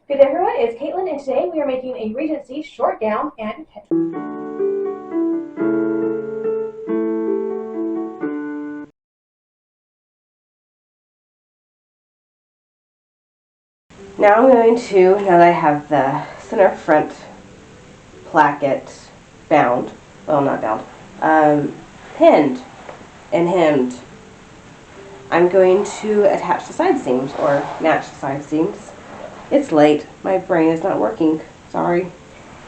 Good day everyone, it's Caitlin and today we are making a Regency short gown and now I'm going to, now that I have the center front placket bound, well not bound, pinned and hemmed, I'm going to attach the side seams or match the side seams. It's late, my brain is not working, sorry.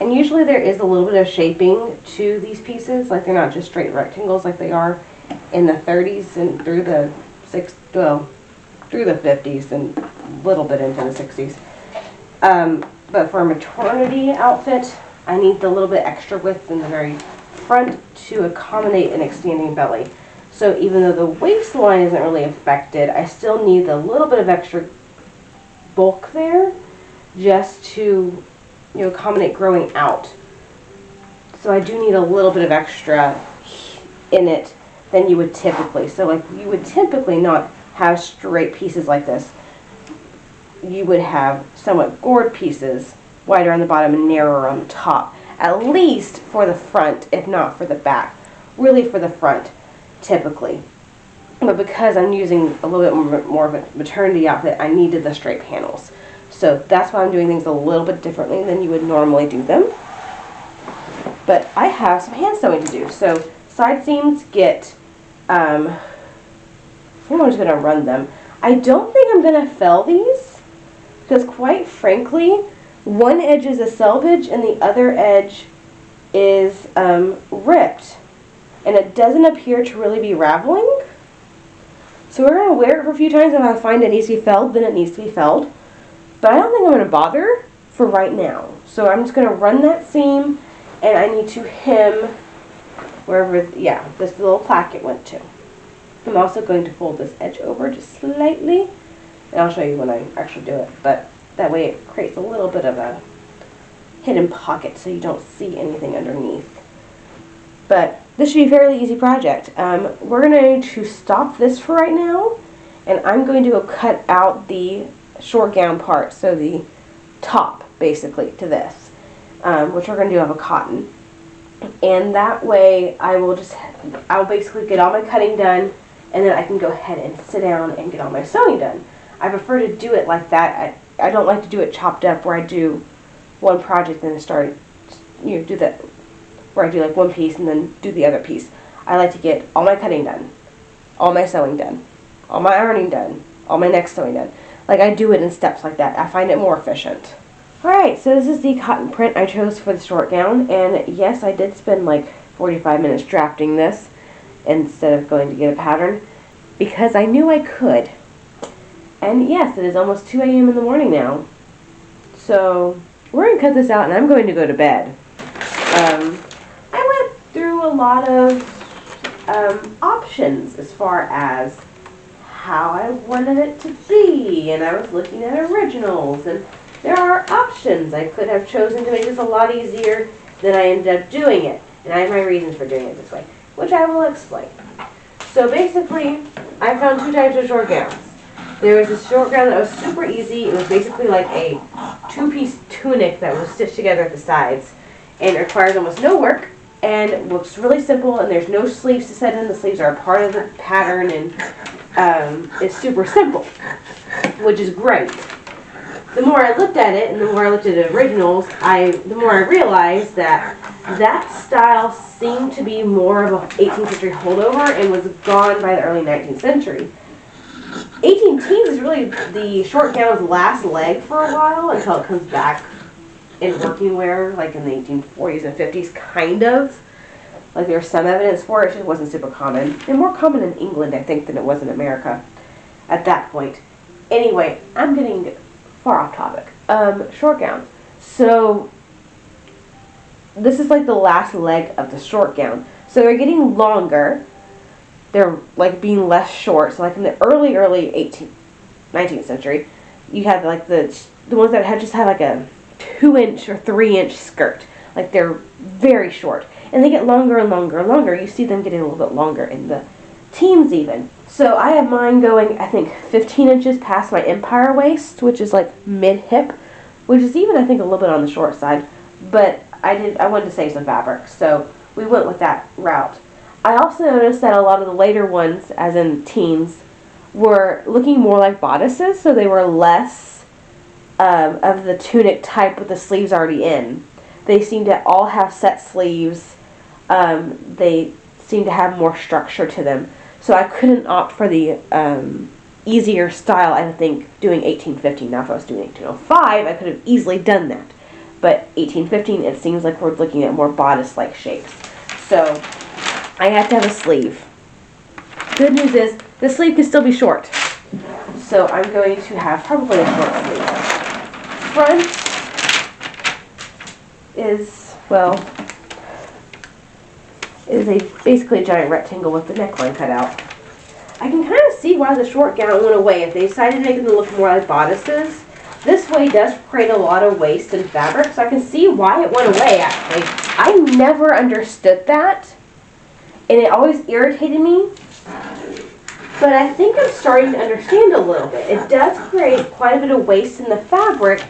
And usually there is a little bit of shaping to these pieces, like they're not just straight rectangles like they are in the 30s and through the through the 50s and a little bit into the 60s. But for a maternity outfit, I need the little bit extra width in the very front to accommodate an expanding belly. So even though the waistline isn't really affected, I still need a little bit of extra bulk there just to, accommodate growing out. So I do need a little bit of extra in it than you would typically. So like you would typically not have straight pieces like this. You would have somewhat gored pieces, wider on the bottom and narrower on the top, at least for the front, if not for the back. Really for the front, typically. But because I'm using a little bit more of a maternity outfit, I needed the straight panels. So that's why I'm doing things a little bit differently than you would normally do them. But I have some hand sewing to do. So side seams get, I'm just going to run them. I don't think I'm going to fell these, because quite frankly, one edge is a selvage and the other edge is ripped. And it doesn't appear to really be raveling. So we're going to wear it for a few times, and if I find it needs to be felled, then it needs to be felled. But I don't think I'm going to bother for right now. So I'm just going to run that seam, and I need to hem wherever, this little placket went to. I'm also going to fold this edge over just slightly, and I'll show you when I actually do it. But that way it creates a little bit of a hidden pocket so you don't see anything underneath. But this should be a fairly easy project. We're going to stop this for right now, and I'm going to go cut out the short gown part, so the top basically to this, which we're going to do out of cotton. And that way I'll basically get all my cutting done, and then I can go ahead and sit down and get all my sewing done. I prefer to do it like that. I don't like to do it chopped up where I do one project and then start, do that, where I do like one piece and then do the other piece. I like to get all my cutting done, all my sewing done, all my ironing done, all my next sewing done. Like I do it in steps like that. I find it more efficient. Alright, so this is the cotton print I chose for the short gown, and yes, I did spend like 45 minutes drafting this instead of going to get a pattern, because I knew I could. And yes, it is almost 2 a.m. in the morning now. So we're going to cut this out and I'm going to go to bed. I went through a lot of options as far as how I wanted it to be, and I was looking at originals, and there are options. I could have chosen to make this a lot easier than I ended up doing it, and I have my reasons for doing it this way, which I will explain. So basically, I found two types of short gowns. There was this short gown that was super easy. It was basically like a two-piece tunic that was stitched together at the sides, and it requires almost no work, and it looks really simple, and there's no sleeves to set in. The sleeves are a part of the pattern, and it's super simple, which is great. The more I looked at it, and the more I looked at the originals, the more I realized that that style seemed to be more of an 18th century holdover and was gone by the early 19th century. 18 teens is really the short gown's last leg for a while until it comes back in working wear, like in the 1840s and 50s, kind of. Like there's some evidence for it, it just wasn't super common. And more common in England, I think, than it was in America at that point. Anyway, I'm getting far off topic. Short gown. So this is like the last leg of the short gown. So they're getting longer. They're like being less short. So like in the early 19th century, you had like the ones that just had like a 2-inch or 3-inch skirt. Like they're very short. And they get longer and longer and longer. You see them getting a little bit longer in the teens even. So I have mine going, I think, 15 inches past my empire waist, which is like mid-hip, which is even, I think, a little bit on the short side, but I wanted to save some fabric, so we went with that route. I also noticed that a lot of the later ones, as in teens, were looking more like bodices, so they were less of the tunic type with the sleeves already in. They seem to all have set sleeves. They seem to have more structure to them. So I couldn't opt for the easier style, I think, doing 1815. Now if I was doing 1805, I could have easily done that. But 1815, it seems like we're looking at more bodice-like shapes. So I have to have a sleeve. Good news is, the sleeve can still be short. So I'm going to have probably a short sleeve. Front is, well, is basically a giant rectangle with the neckline cut out. I can kind of see why the short gown went away. If they decided to make them look more like bodices, this way does create a lot of waste in fabric, so I can see why it went away, actually. I never understood that, and it always irritated me, but I think I'm starting to understand a little bit. It does create quite a bit of waste in the fabric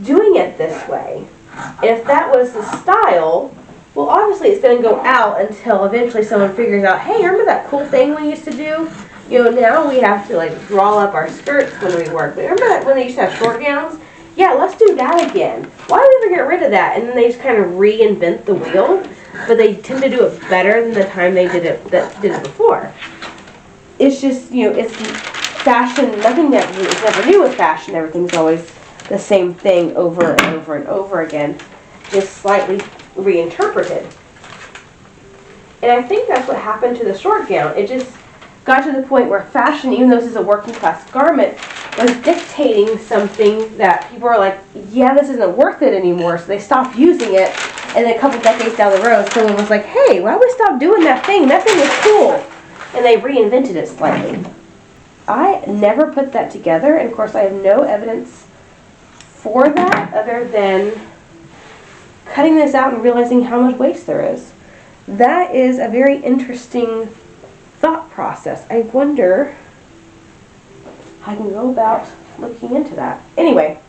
doing it this way. And if that was the style, well, obviously it's going to go out until eventually someone figures out, hey, remember that cool thing we used to do? You know, now we have to like draw up our skirts when we work. But remember that when they used to have short gowns? Yeah, let's do that again. Why did we ever get rid of that? And then they just kind of reinvent the wheel, but they tend to do it better than the time they did it before. It's just, you know, it's fashion. Nothing that is never new with fashion. Everything's always the same thing over and over and over again, just slightly reinterpreted. And I think that's what happened to the short gown. It just got to the point where fashion, even though this is a working class garment, was dictating something that people are like, yeah, this isn't worth it anymore, so they stopped using it. And then a couple decades down the road, someone was like, hey, why don't we stop doing that thing? That thing was cool. And they reinvented it slightly. I never put that together, and of course I have no evidence for that other than cutting this out and realizing how much waste there is. That is a very interesting thought process. I wonder how I can go about looking into that. Anyway,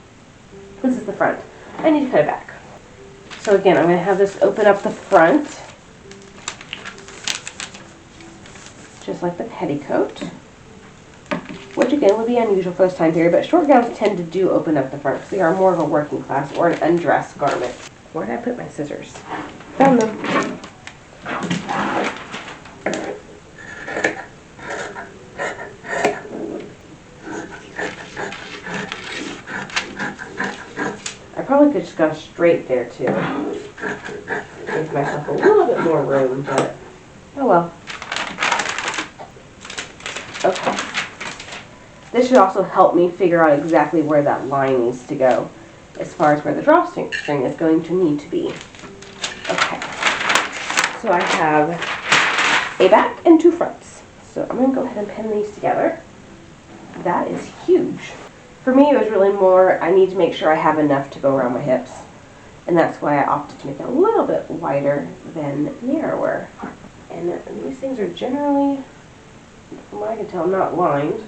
this is the front. I need to cut it back. So again, I'm going to have this open up the front, just like the petticoat, which again would be unusual for this time period, but short gowns tend to do open up the front because they are more of a working class or an undress garment. Where did I put my scissors? Found them. I probably could just go straight there too. Give myself a little bit more room, but oh well. Okay. This should also help me figure out exactly where that line needs to go as far as where the drawstring is going to need to be. Okay. So I have a back and two fronts. So I'm going to go ahead and pin these together. That is huge. For me, it was really more, I need to make sure I have enough to go around my hips. And that's why I opted to make it a little bit wider than narrower. And these things are generally, from what I can tell, not lined.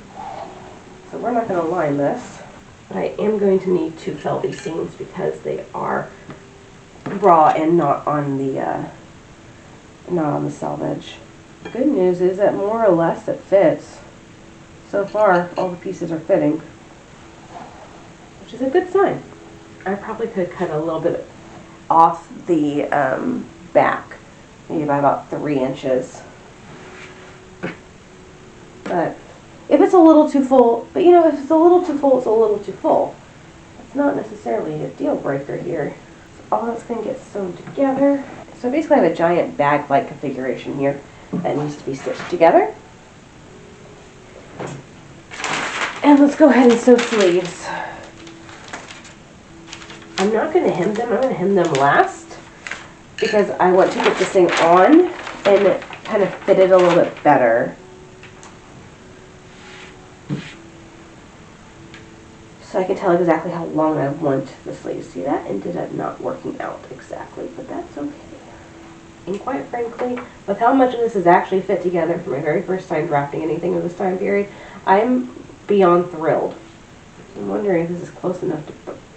So we're not going to line this. But I am going to need to fill these seams because they are raw and not on the selvage. The good news is that more or less it fits. So far, all the pieces are fitting, which is a good sign. I probably could cut a little bit off the back, maybe by about 3 inches. But if it's a little too full, if it's a little too full, it's a little too full. It's not necessarily a deal breaker here. So all that's going to get sewn together. So basically I have a giant bag-like configuration here that needs to be stitched together. And let's go ahead and sew sleeves. I'm not going to hem them. I'm going to hem them last because I want to get this thing on and kind of fit it a little bit better. So I can tell exactly how long I want the sleeves. See, that ended up not working out exactly, but that's okay. And quite frankly, with how much of this is actually fit together for my very first time drafting anything of this time period, I'm beyond thrilled. I'm wondering if this is close enough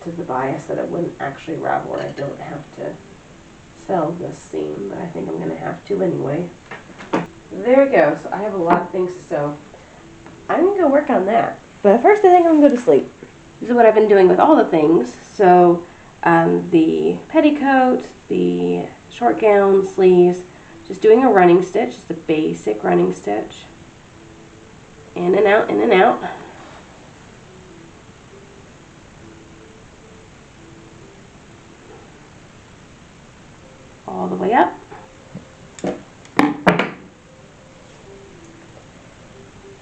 to to the bias so that it wouldn't actually ravel, and I don't have to fell this seam, but I think I'm going to have to anyway. There we go. So I have a lot of things to sew. I'm going to go work on that. But first I think I'm going to go to sleep. This is what I've been doing with all the things. So the petticoat, the short gown, sleeves, just doing a running stitch, just a basic running stitch. In and out, in and out. All the way up.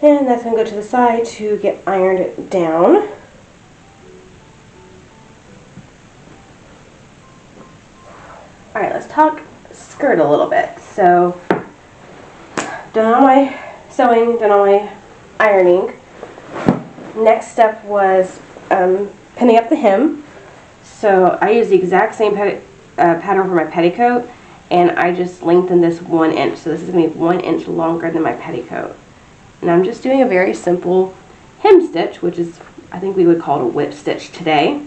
And that's going to go to the side to get ironed down. Alright, let's talk skirt a little bit. So, done all my sewing, done all my ironing. Next step was pinning up the hem. So I use the exact same pattern for my petticoat, and I just lengthened this 1 inch. So this is going to be 1 inch longer than my petticoat. And I'm just doing a very simple hem stitch, which is, I think we would call it a whip stitch today.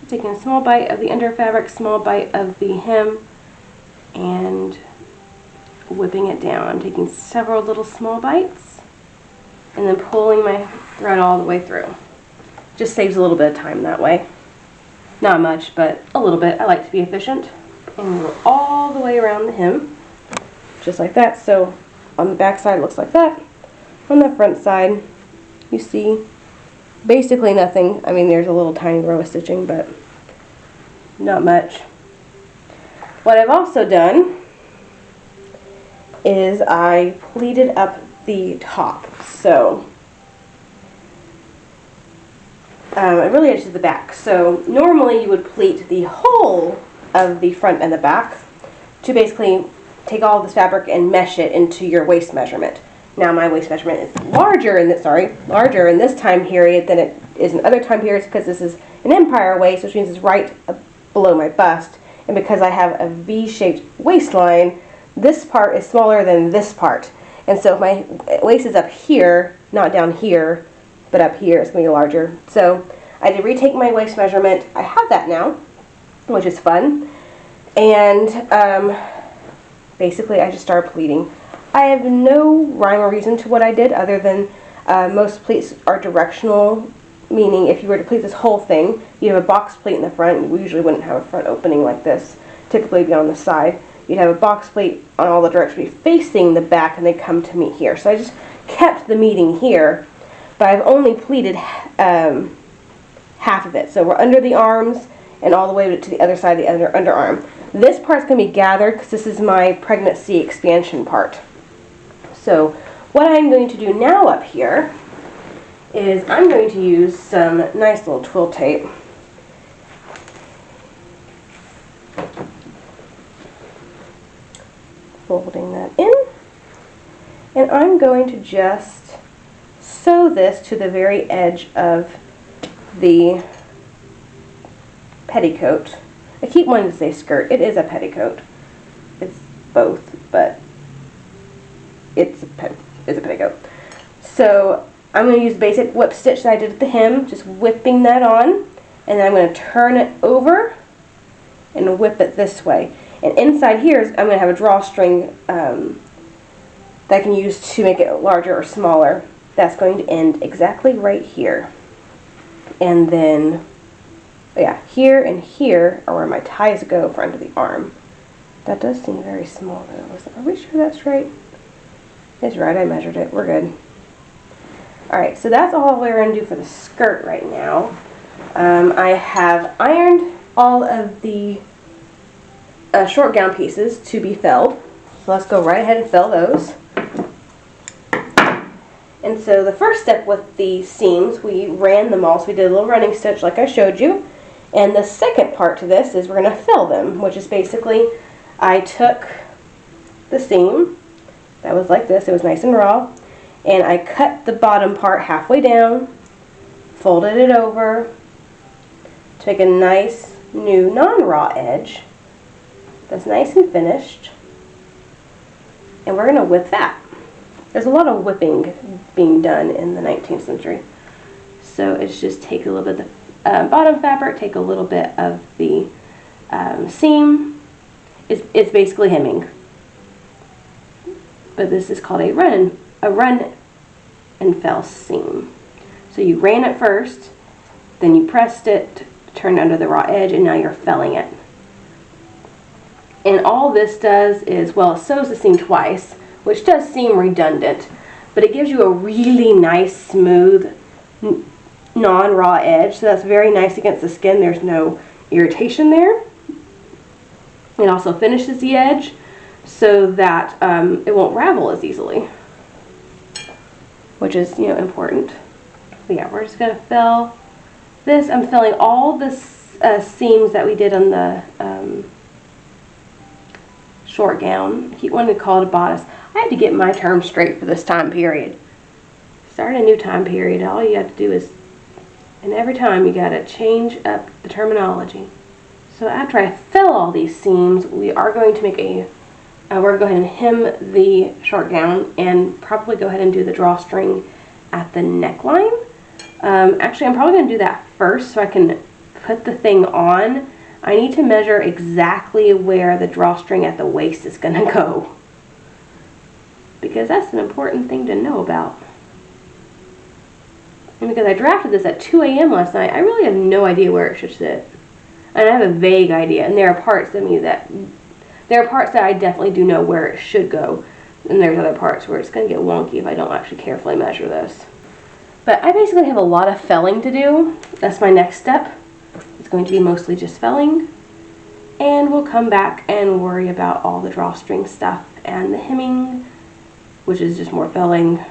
So taking a small bite of the under fabric, small bite of the hem, and whipping it down. I'm taking several little small bites and then pulling my thread all the way through. Just saves a little bit of time that way. Not much, but a little bit. I like to be efficient. And go all the way around the hem, just like that. So on the back side it looks like that. On the front side, you see basically nothing. I mean, there's a little tiny row of stitching, but not much. What I've also done is I pleated up the top. So it really edges the back. So normally you would pleat the whole of the front and the back to basically take all this fabric and mesh it into your waist measurement. Now my waist measurement is larger in this time period than it is in other time periods because this is an empire waist, which means it's right below my bust. And because I have a V-shaped waistline, this part is smaller than this part. And so if my waist is up here, not down here, but up here, it's going to be larger. So I did retake my waist measurement. I have that now, which is fun. And basically I just started pleating. I have no rhyme or reason to what I did other than most pleats are directional, meaning if you were to pleat this whole thing, you'd have a box pleat in the front. We usually wouldn't have a front opening like this. Typically it'd be on the side. You'd have a box pleat on all the directions facing the back, and they come to meet here. So I just kept the meeting here, but I've only pleated half of it. So we're under the arms and all the way to the other side of the underarm. This part's going to be gathered because this is my pregnancy expansion part. So what I'm going to do now up here is I'm going to use some nice little twill tape. Folding that in. And I'm going to just sew this to the very edge of the petticoat. I keep wanting to say skirt. It is a petticoat. It's both, but it's a petticoat. So I'm going to use basic whip stitch that I did at the hem, just whipping that on, and then I'm going to turn it over and whip it this way. And inside here, I'm going to have a drawstring that I can use to make it larger or smaller. That's going to end exactly right here. And then, yeah, here and here are where my ties go for under the arm. That does seem very small though. Are we sure that's right? It's right, I measured it. We're good. Alright, so that's all we're going to do for the skirt right now. I have ironed all of the short gown pieces to be felled. So let's go right ahead and fell those. And so the first step with the seams, we ran them all. So we did a little running stitch like I showed you. And the second part to this is we're going to fill them, which is basically I took the seam that was like this. It was nice and raw. And I cut the bottom part halfway down, folded it over to make a nice new non-raw edge that's nice and finished. And we're going to whip that. There's a lot of whipping being done in the 19th century. So it's just take a little bit bottom fabric, take a little bit of the seam. It's basically hemming, but this is called a run and fell seam. So you ran it first, then you pressed it, turned under the raw edge, and now you're felling it. And all this does is, well, it sews the seam twice, which does seem redundant, but it gives you a really nice, smooth, non-raw edge. So that's very nice against the skin. There's no irritation there. It also finishes the edge so that it won't ravel as easily, which is, important. But yeah, we're just going to fill this. I'm filling all the seams that we did on the short gown. I keep wanting to call it a bodice. I had to get my term straight for this time period. Start a new time period. All you have to do is, and every time you got to change up the terminology. So after I fill all these seams, we are going to make we're going to go ahead and hem the short gown and probably go ahead and do the drawstring at the neckline. Actually, I'm probably going to do that first so I can put the thing on. I need to measure exactly where the drawstring at the waist is going to go, because that's an important thing to know about. And because I drafted this at 2 a.m. last night, I really have no idea where it should sit. And I have a vague idea, and there are parts of me that I definitely do know where it should go, and there's other parts where it's going to get wonky if I don't actually carefully measure this. But I basically have a lot of felling to do. That's my next step. It's going to be mostly just felling, and we'll come back and worry about all the drawstring stuff and the hemming, which is just more felling.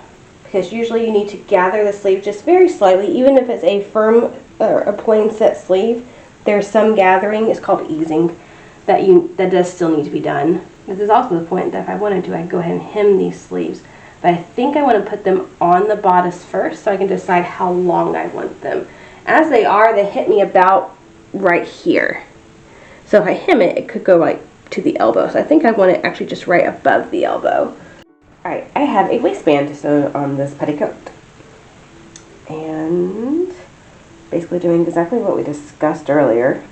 Because usually you need to gather the sleeve just very slightly, even if it's a firm or a plain set sleeve. There's some gathering, it's called easing, that does still need to be done. This is also the point that if I wanted to, I could go ahead and hem these sleeves. But I think I want to put them on the bodice first so I can decide how long I want them. As they are, they hit me about right here. So if I hem it, it could go like to the elbow. So I think I want it actually just right above the elbow. Alright, I have a waistband to sew on this petticoat. And basically doing exactly what we discussed earlier.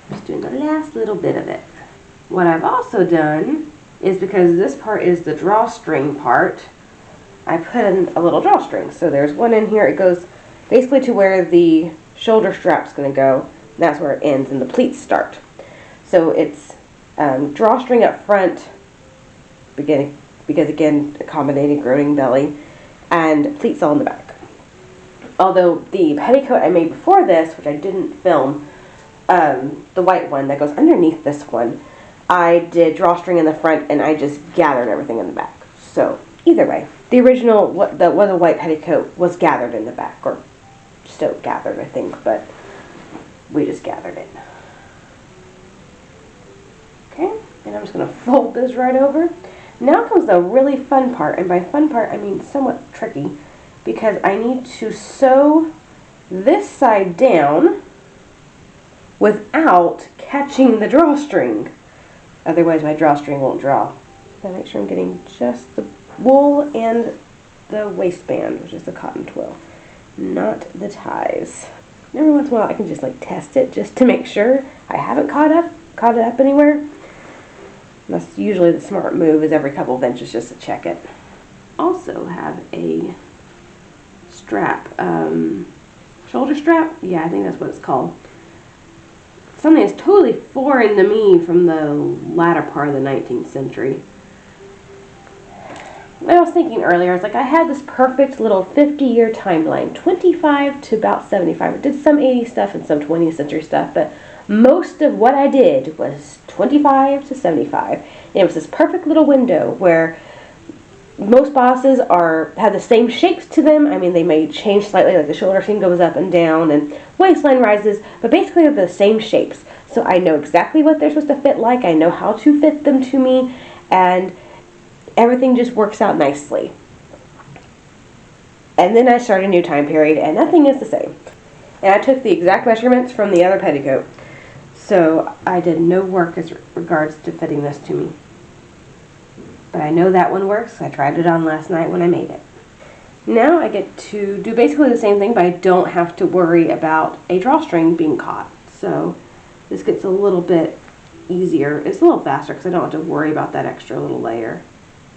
Just doing the last little bit of it. What I've also done is, because this part is the drawstring part, I put in a little drawstring. So there's one in here. It goes basically to where the shoulder strap's going to go. And that's where it ends and the pleats start. So it's drawstring up front, because again, accommodating growing belly, and pleats all in the back. Although the petticoat I made before this, which I didn't film, the white one that goes underneath this one, I did drawstring in the front and I just gathered everything in the back. So either way, the original, the white petticoat was gathered in the back, or still gathered, I think, but we just gathered it. Okay, and I'm just going to fold this right over. Now comes the really fun part, and by fun part I mean somewhat tricky, because I need to sew this side down without catching the drawstring. Otherwise my drawstring won't draw. So make sure I'm getting just the wool and the waistband, which is the cotton twill, not the ties. Every once in a while I can just like test it just to make sure I haven't caught it up anywhere. And that's usually the smart move, is every couple of inches just to check it. Also have a strap, shoulder strap? Yeah, I think that's what it's called. Something that's totally foreign to me from the latter part of the 19th century. I was thinking earlier, I was like, I had this perfect little 50-year timeline, 25 to about 75. I did some 80s stuff and some 20th century stuff, but most of what I did was 25 to 75. And it was this perfect little window where most bosses have the same shapes to them. I mean, they may change slightly, like the shoulder seam goes up and down and waistline rises, but basically they're the same shapes. So I know exactly what they're supposed to fit like. I know how to fit them to me, and everything just works out nicely. And then I start a new time period, and nothing is the same. And I took the exact measurements from the other petticoat. So I did no work as regards to fitting this to me. But I know that one works. I tried it on last night when I made it. Now I get to do basically the same thing, but I don't have to worry about a drawstring being caught. So this gets a little bit easier. It's a little faster because I don't have to worry about that extra little layer.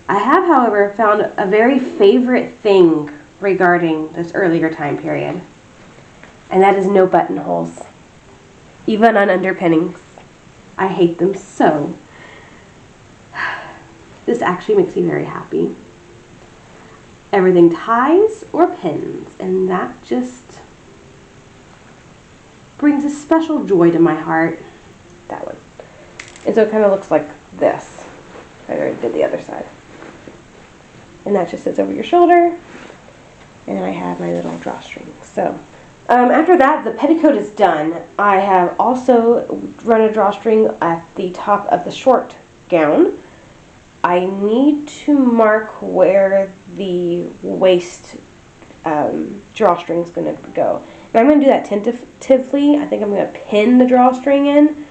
I have, however, found a very favorite thing regarding this earlier time period, and that is no buttonholes, even on underpinnings. I hate them so. This actually makes me very happy. Everything ties or pins, and that just brings a special joy to my heart. That one. And so it kind of looks like this. I already did the other side. And that just sits over your shoulder. And I have my little drawstring. So after that, the petticoat is done. I have also run a drawstring at the top of the short gown. I need to mark where the waist drawstring is going to go. And I'm going to do that tentatively. I think I'm going to pin the drawstring in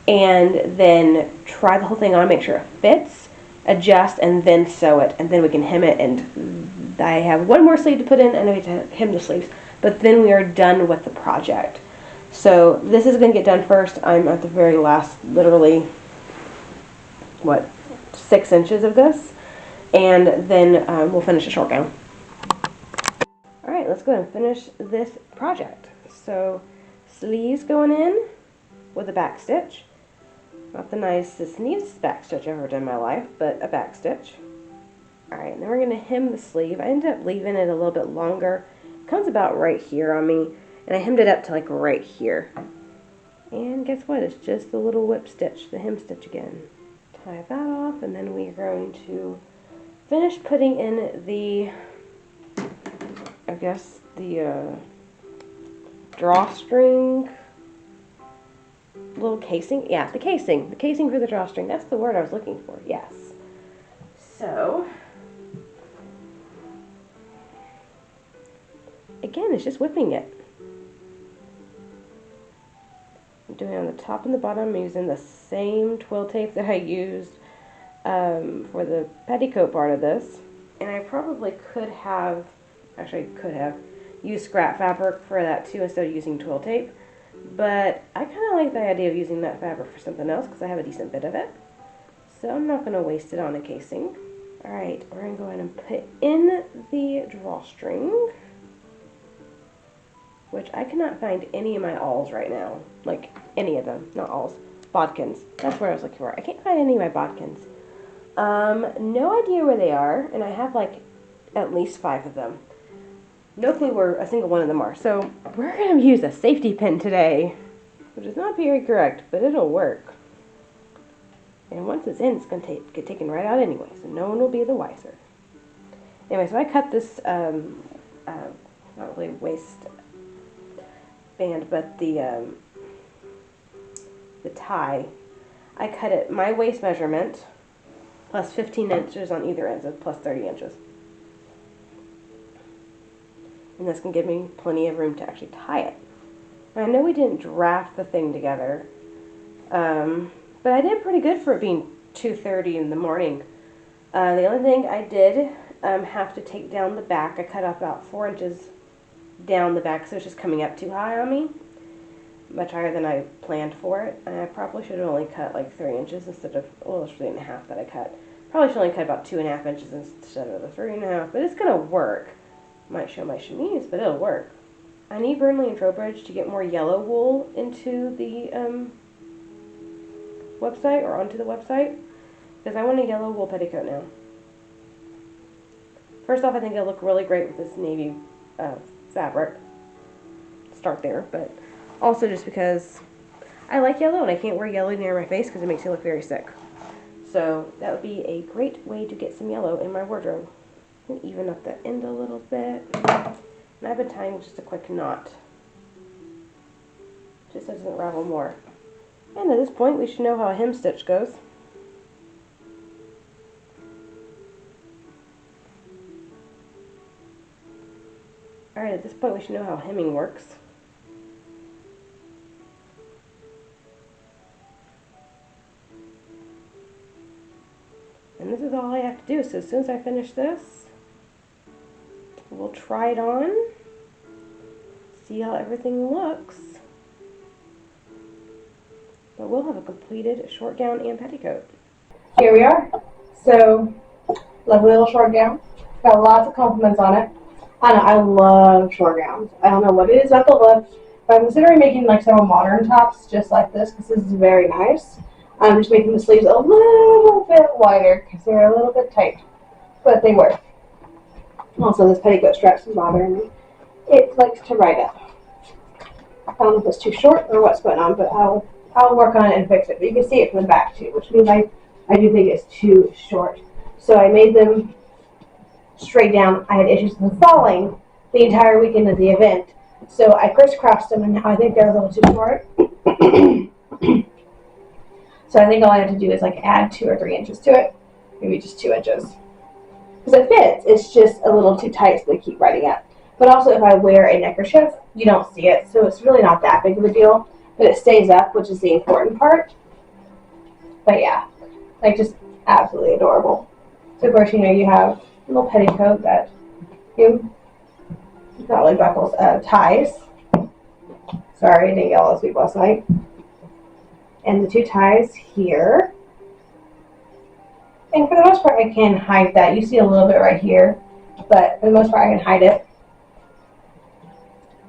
and then try the whole thing on, make sure it fits, adjust, and then sew it. And then we can hem it. And I have one more sleeve to put in, and I need to hem the sleeves. But then we are done with the project. So this is going to get done first. I'm at the very last, literally, 6 inches of this, and then we'll finish the short gown. Alright, let's go ahead and finish this project. So, sleeves going in with a back stitch. Not the nicest, neatest back stitch I've ever done in my life, but a back stitch. Alright, and then we're going to hem the sleeve. I ended up leaving it a little bit longer. It comes about right here on me, and I hemmed it up to like right here. And guess what? It's just the little whip stitch, the hem stitch again. Tie that off, and then we're going to finish putting in the, I guess, the drawstring little casing. Yeah, the casing for the drawstring. That's the word I was looking for. Yes. So again, it's just whipping it. I'm doing on the top and the bottom. I'm using the same twill tape that I used for the petticoat part of this. And I probably could have used scrap fabric for that too instead of using twill tape. But I kind of like the idea of using that fabric for something else because I have a decent bit of it. So I'm not going to waste it on a casing. Alright, we're going to go ahead and put in the drawstring, which I cannot find any of my awls right now. Like, any of them. Not awls. Bodkins. That's what I was looking for. I can't find any of my bodkins. No idea where they are, and I have, like, at least 5 of them. No clue where a single one of them are. So, we're going to use a safety pin today, which is not very correct, but it'll work. And once it's in, it's going to get taken right out anyway, so no one will be the wiser. Anyway, so I cut this, not really waist band, but the tie, I cut it my waist measurement plus 15 inches on either end, so plus 30 inches. And this can give me plenty of room to actually tie it. I know we didn't draft the thing together, but I did pretty good for it being 2:30 in the morning. The only thing I did have to take down the back. I cut off about 4 inches down the back, so it's just coming up too high on me. Much higher than I planned for it. And I probably should have only cut like 3 inches instead of, well, it's 3.5 that I cut. Probably should only cut about 2.5 inches instead of the 3.5, but it's going to work. Might show my chemise, but it'll work. I need Burnley and Trowbridge to get more yellow wool into the website, or onto the website, because I want a yellow wool petticoat now. First off, I think it'll look really great with this navy fabric. Start there, but also just because I like yellow and I can't wear yellow near my face because it makes me look very sick. So that would be a great way to get some yellow in my wardrobe. And even up the end a little bit. And I've been tying just a quick knot, just so it doesn't ravel more. And at this point, we should know how a hem stitch goes. Alright, at this point we should know how hemming works. And this is all I have to do, so as soon as I finish this, we'll try it on, see how everything looks. But we'll have a completed short gown and petticoat. Here we are. So, lovely little short gown. Got lots of compliments on it. I know, I love short gowns. I don't know what it is about the look, but I'm considering making like several modern tops just like this because this is very nice. I'm just making the sleeves a little bit wider because they're a little bit tight, but they work. Also, this petticoat strap is bothering me. It likes to ride up. I don't know if it's too short or what's going on, but I'll work on it and fix it. But you can see it from the back too, which means I do think it's too short. So I made them straight down. I had issues with them falling the entire weekend of the event. So I crisscrossed them, and now I think they're a little too short. So I think all I have to do is like add 2 or 3 inches to it. Maybe just 2 inches. Because it fits. It's just a little too tight, so they keep riding up. But also if I wear a neckerchief, you don't see it. So it's really not that big of a deal. But it stays up, which is the important part. But yeah, like just absolutely adorable. So of course, you know, you have a little petticoat that not really buckles, ties. Sorry, I didn't get all those sleep last night. And the 2 ties here. And for the most part, I can hide that. You see a little bit right here, but for the most part, I can hide it.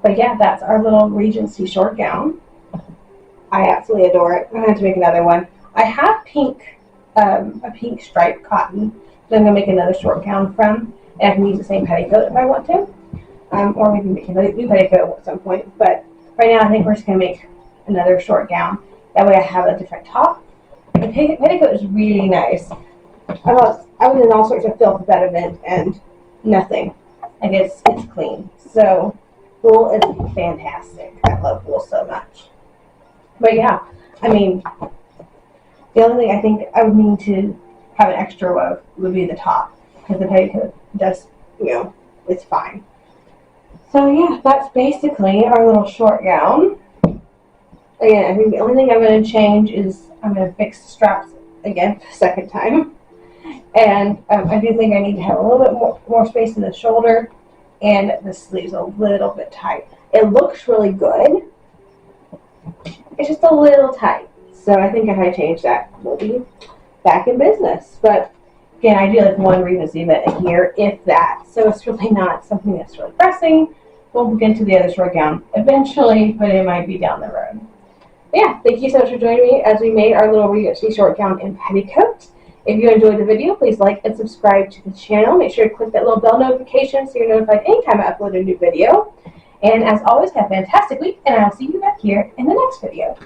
But yeah, that's our little Regency short gown. I absolutely adore it. I'm going to have to make another one. I have pink, a pink striped cotton that I'm going to make another short gown from. And I can use the same petticoat if I want to. Or maybe make a new petticoat at some point. But right now, I think we're just going to make another short gown. That way I have a different top. The petticoat is really nice. I was in all sorts of filth at that event and nothing. And it's clean. So wool is fantastic. I love wool so much. But yeah, I mean, the only thing I think I would need to have an extra of would be the top. Because the petticoat just, you know, it's fine. So yeah, that's basically our little short gown. Again, I think the only thing I'm going to change is I'm going to fix the straps again for the second time. And I do think I need to have a little bit more space in the shoulder and the sleeves a little bit tight. It looks really good. It's just a little tight. So I think if I change that, we'll be back in business. But again, I do like one Regency event a year, if that. So it's really not something that's really pressing. We'll get into the other short gown eventually, but it might be down the road. But yeah, thank you so much for joining me as we made our little Regency short gown and petticoat. If you enjoyed the video, please like and subscribe to the channel. Make sure to click that little bell notification so you're notified anytime I upload a new video. And as always, have a fantastic week, and I'll see you back here in the next video.